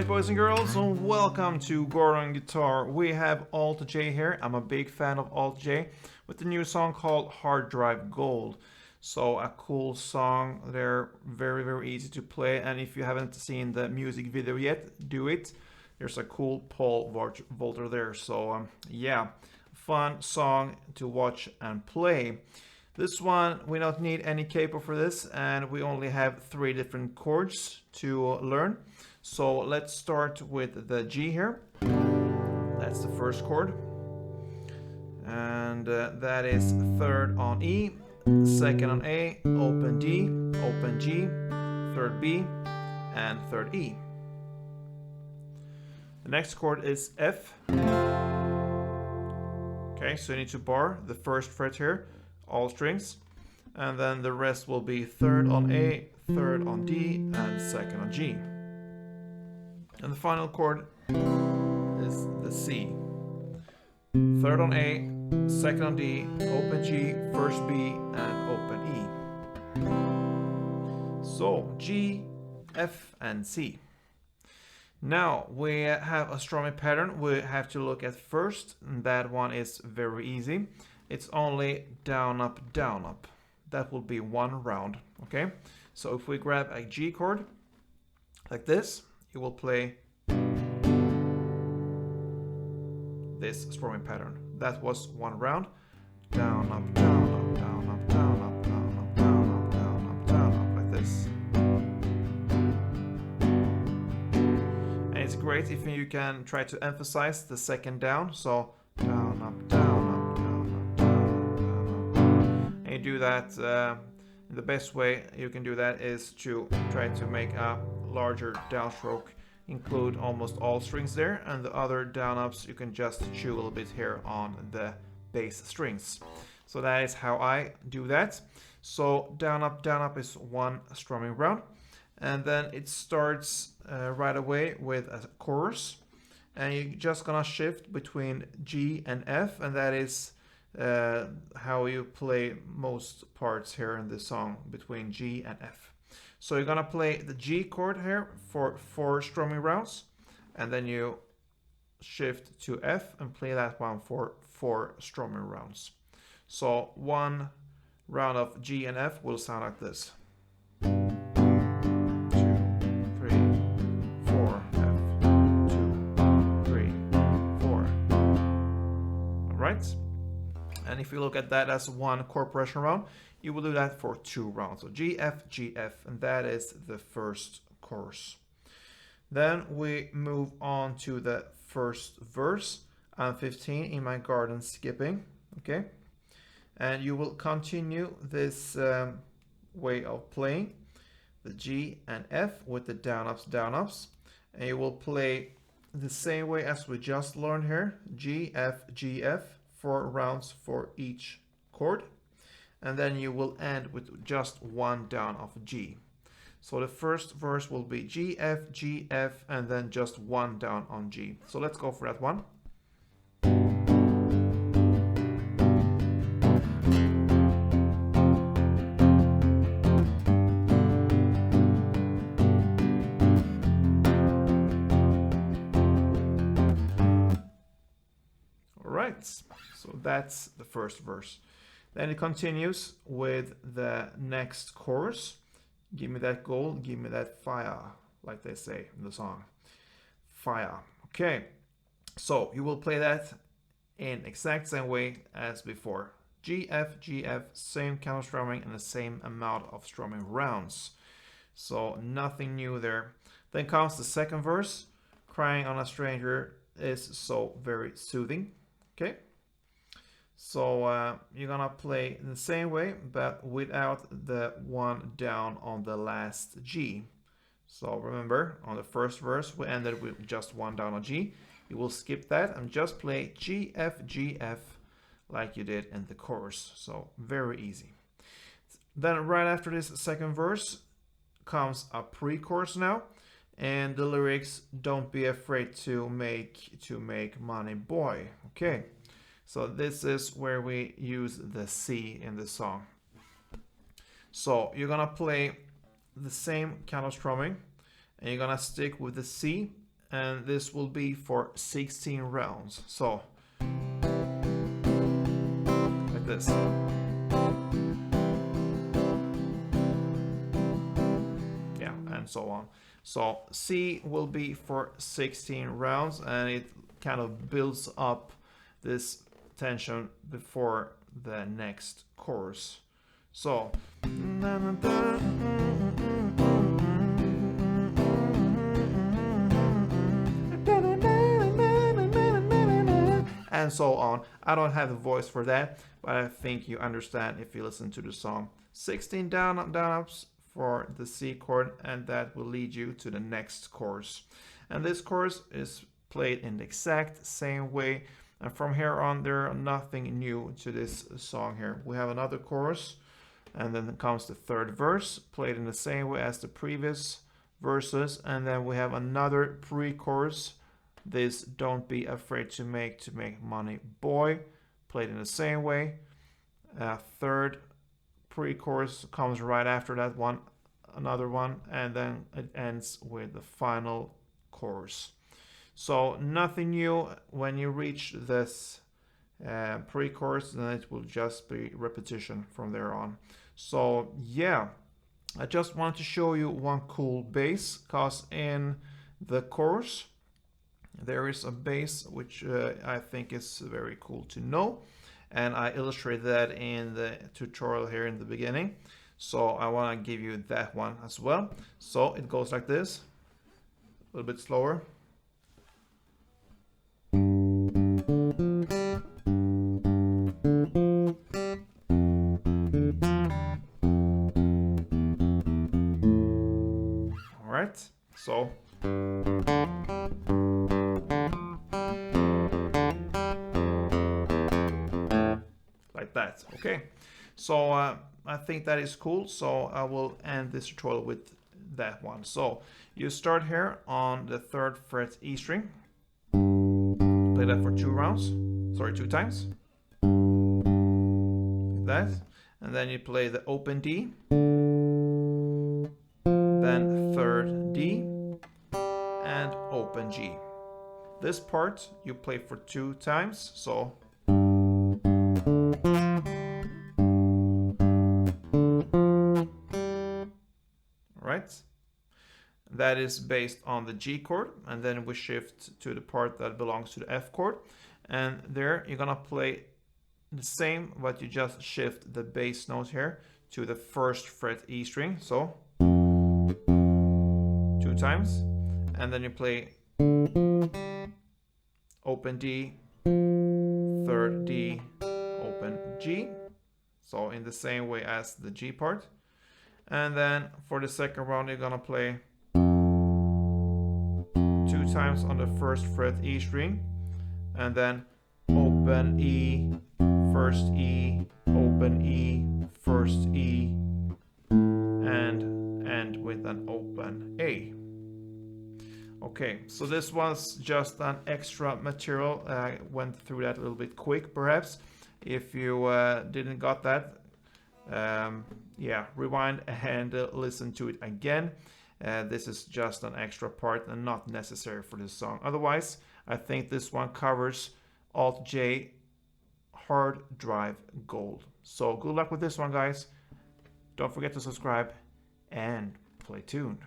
Alright, boys and girls, and welcome to Gordon Guitar. We have Alt J here. I'm a big fan of Alt J with the new song called Hard Drive Gold. So a cool song. They're very easy to play, and if you haven't seen the music video yet, do it. There's a cool pole vaulter there. So yeah, fun song to watch and play. This one, we don't need any capo for this, and we only have 3 different chords to learn. So let's start with the G here. That's the first chord. And that is 3rd on E, 2nd on A, open D, open G, 3rd B, and 3rd E. The next chord is F. Okay, so you need to bar the first fret here, all strings, and then the rest will be 3rd on A, 3rd on D, and 2nd on G. And the final chord is the C. 3rd on A, 2nd on D, open G, 1st B, and open E. So G, F, and C. Now we have a strumming pattern we have to look at first, and that one is very easy. It's only down, up, down, up. That will be 1 round, okay? So if we grab a G chord like this, you will play this strumming pattern. That was 1 round. Down, up, down, up, down, up, down, up, down, up, down, up, down, up, down, up, like this. And it's great if you can try to emphasize the second down. So down, up, down, up, down, up, down, up, down, up. And you do that. The best way you can do that is to try to make a larger downstroke, include almost all strings there, and the other down ups you can just chew a little bit here on the bass strings. So that is how I do that. So down up is 1 strumming round, and then it starts right away with a chorus, and you're just gonna shift between G and F, and that is how you play most parts here in this song, between G and F. So you're gonna play the G chord here for 4 strumming rounds, and then you shift to F and play that one for 4 strumming rounds. So 1 round of G and F will sound like this. 2, 3, 4, F, 2, 3, 4. All right. And if you look at that as 1 chord progression round, you will do that for 2 rounds. So G, F, G, F, and that is the first chorus. Then we move on to the first verse. I'm 15 in my garden skipping, okay? And you will continue this way of playing the G and F with the down ups, and you will play the same way as we just learned here, G, F, 4 rounds for each chord, and then you will end with just 1 down of G. So the first verse will be G, F, and then just 1 down on G. So let's go for that one. Alright, so that's the first verse. Then it continues with the next chorus. Give me that gold, give me that fire, like they say in the song. Fire. Okay, so you will play that in exact same way as before. G, F, same kind of strumming and the same amount of strumming rounds. So nothing new there. Then comes the second verse. Crying on a stranger is so very soothing. Okay. So you're gonna play in the same way, but without the 1 down on the last G. So remember, on the first verse, we ended with just 1 down on G. You will skip that and just play G, F, like you did in the chorus. So very easy. Then right after this second verse comes a pre-chorus now, and the lyrics, don't be afraid to make money, boy. Okay. So this is where we use the C in the song. So you're gonna play the same kind of strumming, and you're gonna stick with the C and this will be for 16 rounds. So, like this. Yeah, and so on. So C will be for 16 rounds, and it kind of builds up this tension before the next chorus. So, and so on. I don't have the voice for that, but I think you understand if you listen to the song. 16 down ups for the C chord, and that will lead you to the next chorus. And this chorus is played in the exact same way, and from here on there's nothing new to this song here. We have another chorus, and then comes the third verse, played in the same way as the previous verses, and then we have another pre-chorus, this "Don't Be Afraid to Make Money Boy," played in the same way. Third pre-chorus comes right after that one, another one, and then it ends with the final chorus. So nothing new. When you reach this pre-chorus, then it will just be repetition from there on. So yeah, I just wanted to show you one cool bass, because in the chorus there is a bass which I think is very cool to know, and I illustrated that in the tutorial here in the beginning. So I want to give you that one as well. So it goes like this, a little bit slower. All right, so like that. Okay, so I think that is cool, so I will end this tutorial with that one. So you start here on the 3rd fret E string, play that for 2 times, like that, and then you play the open D, then 3rd D, and open G. This part you play for 2 times, so that is based on the G chord, and then we shift to the part that belongs to the F chord, and there you're gonna play the same, but you just shift the bass note here to the 1st fret E string, so 2 times, and then you play open D, 3rd D, open G, so in the same way as the G part. And then for the second round you're gonna play 2 times on the 1st fret E string, and then open E, 1st E, open E, 1st E, and end with an open A. Okay, so this was just an extra material. I went through that a little bit quick perhaps. If you didn't got that, yeah, rewind and listen to it again. This is just an extra part and not necessary for this song. Otherwise, I think this one covers Alt J Hard Drive Gold. So good luck with this one, guys. Don't forget to subscribe and play tuned.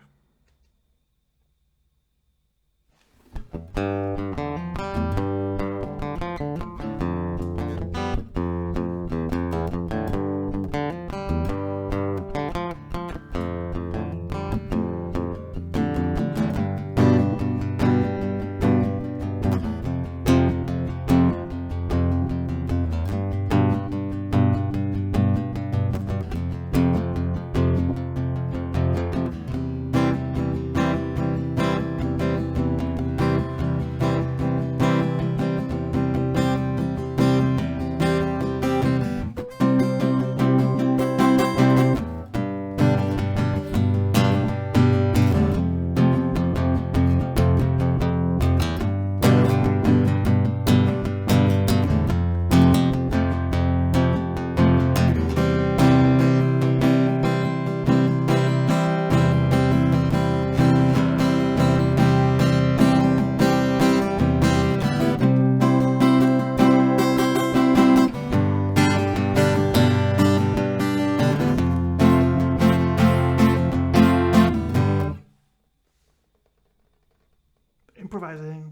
rising.